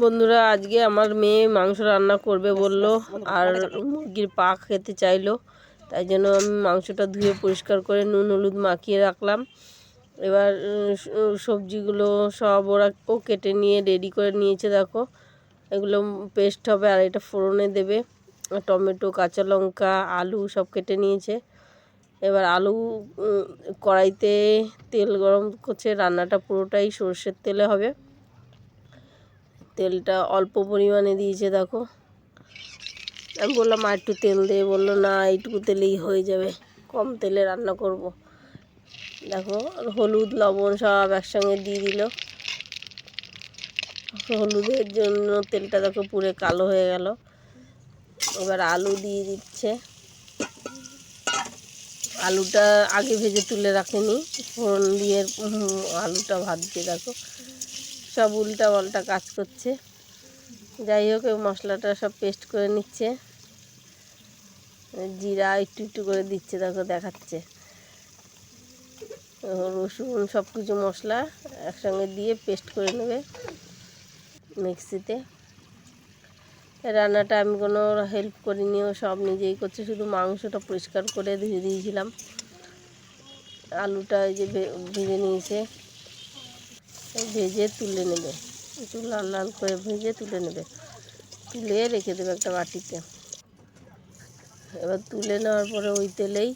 বন্ধুরা, আজকে আমার মেয়ে মাংস রান্না করবে বলল, আর মুরগির পা খেতে চাইলো। তাই জন্য আমি মাংসটা ধুয়ে পরিষ্কার করে নুন হলুদ মাখিয়ে রাখলাম। এবার সবজিগুলো সব ও কেটে নিয়ে রেডি করে নিয়েছে। দেখো, এগুলো পেস্ট হবে আর এটা ফোড়নে দেবে। টমেটো, কাঁচা লঙ্কা, আলু সব কেটে নিয়েছে। এবার আলু কড়াইতে তেল গরম করছে। রান্নাটা পুরোটাই সর্ষের তেলে হবে। তেলটা অল্প পরিমাণে দিয়েছে। দেখো, আমি বললাম আর একটু তেল দিয়ে, বললো না এইটুকু তেলেই হয়ে যাবে, কম তেলে রান্না করব। দেখো, হলুদ লবণ সব একসঙ্গে দিয়ে দিল। হলুদের জন্য তেলটা দেখো পুরো কালো হয়ে গেল। এবার আলু দিয়ে দিচ্ছে। আলুটা আগে ভেজে তুলে রাখেনি, ফোড়ন দিয়ে আলুটা ভাজছে। দেখো, সব উল্টা পাল্টা কাজ করছে। যাই হোক, মশলাটা সব পেস্ট করে নিচ্ছে। জিরা একটু একটু করে দিচ্ছে। দেখো, দেখাচ্ছে। রসুন সব কিছু মশলা একসঙ্গে দিয়ে পেস্ট করে নেবে মিক্সিতে। রান্নাটা আমি কোনো হেল্প করিনি, ও সব নিজেই করছে। শুধু মাংসটা পরিষ্কার করে ধুয়ে দিয়েছিলাম। আলুটা এই যে ভেজে নিয়েছে, ভেজে তুলে নেবে। একটু লাল লাল করে ভেজে তুলে নেবে, তুলে রেখে দেবে একটা বাটিতে। এবার তুলে নেওয়ার পরে ওই তেলেই,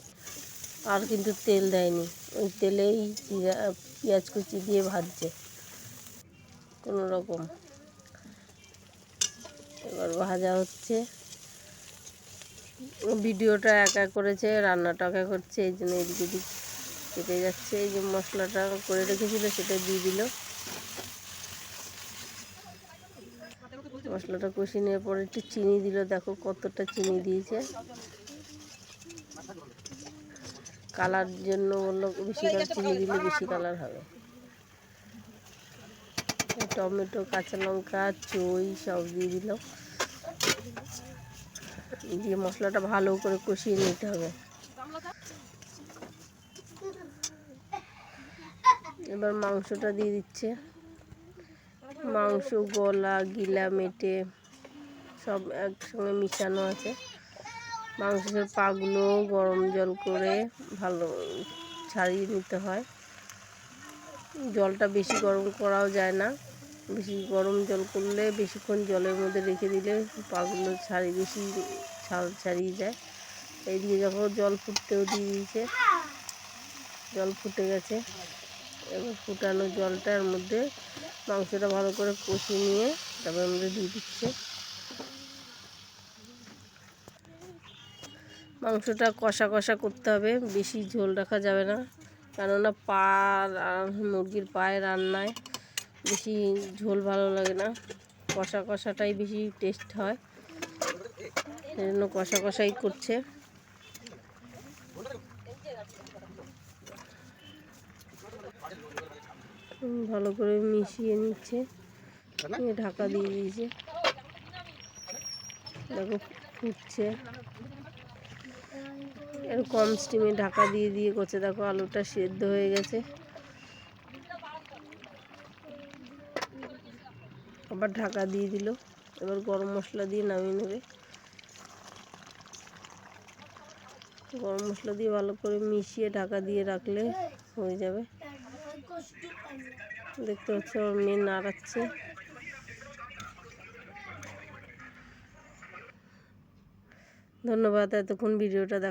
আর কিন্তু তেল দেয়নি, ওই তেলেই জিরা পেঁয়াজ কুচি দিয়ে ভাজছে কোনো রকম। এবার ভাজা হচ্ছে। ভিডিওটা একা করেছে, রান্নাটা একা করছে, এই জন্য এদিক ওদিক কেটে যাচ্ছে। এই যে মশলাটা করে রেখেছিল সেটা দিয়ে দিল। মশলাটা কষিয়ে নেওয়ার পরে একটু চিনি দিল। দেখো কতটা চিনি দিয়েছে। কালার জন্য বললো বেশি করে চিনি দিলে বেশি কালার হবে। টমেটো, কাঁচা লঙ্কা, চই সব দিয়ে দিল। দিয়ে মশলাটা ভালো করে কষিয়ে নিতে হবে। এবার মাংসটা দিয়ে দিচ্ছে। মাংস গলা গিলা মেটে সব একসঙ্গে মিশানো আছে। মাংসের পাগুলো গরম জল করে ভালো ছাড়িয়ে নিতে হয়। জলটা বেশি গরম করাও যায় না, বেশি গরম জল করলে বেশিক্ষণ জলের মধ্যে রেখে দিলে পাগুলো বেশি ছাল ছাড়িয়ে যায়। এইদিকে যখন জল ফুটতেও দিয়ে দিয়েছে, জল ফুটে গেছে। এবার ফুটানো জলটার মধ্যে মাংসটা ভালো করে কষিয়ে নিয়ে তারপর মধ্যে দিয়ে দিচ্ছে। মাংসটা কষা কষা করতে হবে, বেশি ঝোল রাখা যাবে না, কেননা মুরগির পায়ের রান্নায় বেশি ঝোল ভালো লাগে না, কষা কষাটাই বেশি টেস্ট হয়। সেই জন্য কষা কষাই করছে। ভালো করে মিশিয়ে নিচ্ছে, ঢাকা দিয়ে দিয়েছে। দেখো ফুটছে, এর কম স্টিমে ঢাকা দিয়ে দিয়ে করছে। দেখো আলুটা সেদ্ধ হয়ে গেছে। আবার ঢাকা দিয়ে দিল। এবার গরম মশলা দিয়ে নামিয়ে নেবে। গরম মশলা দিয়ে ভালো করে মিশিয়ে ঢাকা দিয়ে রাখলে হয়ে যাবে। দেখতে পাচ্ছ আমার মেয়ে নাড়াচ্ছে। ধন্যবাদ এতক্ষণ ভিডিওটা